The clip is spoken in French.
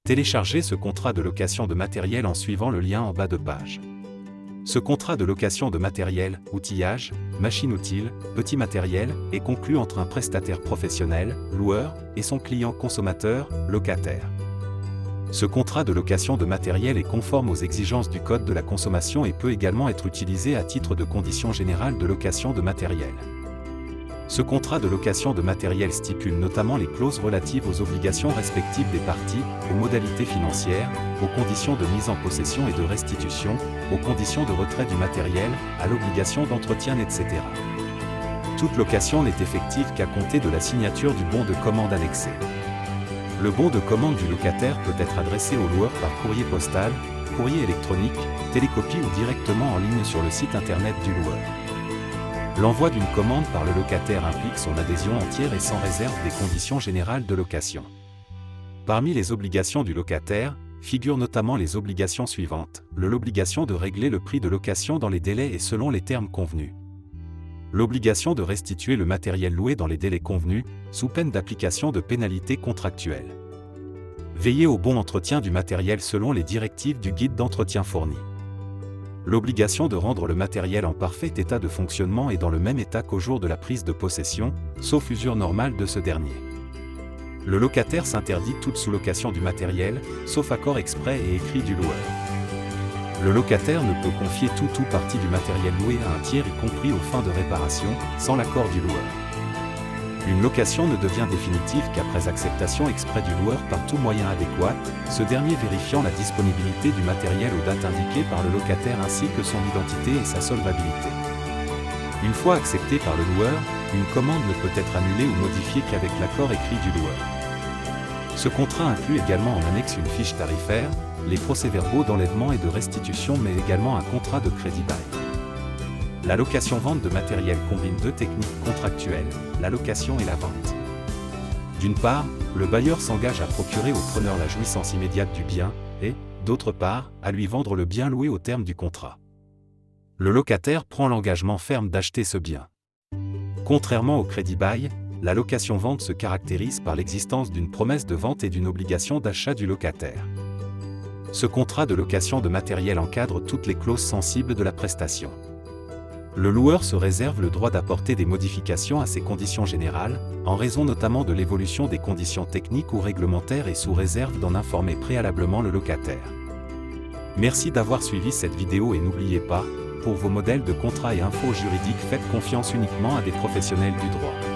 Téléchargez ce contrat de location de matériel en suivant le lien en bas de page. Ce contrat de location de matériel, outillage, machine utile, petit matériel, est conclu entre un prestataire professionnel, loueur, et son client consommateur, locataire. Ce contrat de location de matériel est conforme aux exigences du Code de la consommation et peut également être utilisé à titre de condition générale de location de matériel. Ce contrat de location de matériel stipule notamment les clauses relatives aux obligations respectives des parties, aux modalités financières, aux conditions de mise en possession et de restitution, aux conditions de retrait du matériel, à l'obligation d'entretien, etc. Toute location n'est effective qu'à compter de la signature du bon de commande annexé. Le bon de commande du locataire peut être adressé au loueur par courrier postal, courrier électronique, télécopie ou directement en ligne sur le site internet du loueur. L'envoi d'une commande par le locataire implique son adhésion entière et sans réserve des conditions générales de location. Parmi les obligations du locataire, figurent notamment les obligations suivantes. L'obligation de régler le prix de location dans les délais et selon les termes convenus. L'obligation de restituer le matériel loué dans les délais convenus, sous peine d'application de pénalités contractuelles. Veiller au bon entretien du matériel selon les directives du guide d'entretien fourni. L'obligation de rendre le matériel en parfait état de fonctionnement et dans le même état qu'au jour de la prise de possession, sauf usure normale de ce dernier. Le locataire s'interdit toute sous-location du matériel, sauf accord exprès et écrit du loueur. Le locataire ne peut confier tout ou partie du matériel loué à un tiers y compris aux fins de réparation, sans l'accord du loueur. Une location ne devient définitive qu'après acceptation exprès du loueur par tout moyen adéquat, ce dernier vérifiant la disponibilité du matériel aux dates indiquées par le locataire ainsi que son identité et sa solvabilité. Une fois acceptée par le loueur, une commande ne peut être annulée ou modifiée qu'avec l'accord écrit du loueur. Ce contrat inclut également en annexe une fiche tarifaire, les procès-verbaux d'enlèvement et de restitution mais également un contrat de crédit-bail. La location-vente de matériel combine deux techniques contractuelles, la location et la vente. D'une part, le bailleur s'engage à procurer au preneur la jouissance immédiate du bien, et, d'autre part, à lui vendre le bien loué au terme du contrat. Le locataire prend l'engagement ferme d'acheter ce bien. Contrairement au crédit-bail, la location-vente se caractérise par l'existence d'une promesse de vente et d'une obligation d'achat du locataire. Ce contrat de location de matériel encadre toutes les clauses sensibles de la prestation. Le loueur se réserve le droit d'apporter des modifications à ces conditions générales, en raison notamment de l'évolution des conditions techniques ou réglementaires et sous réserve d'en informer préalablement le locataire. Merci d'avoir suivi cette vidéo et n'oubliez pas, pour vos modèles de contrats et infos juridiques, faites confiance uniquement à des professionnels du droit.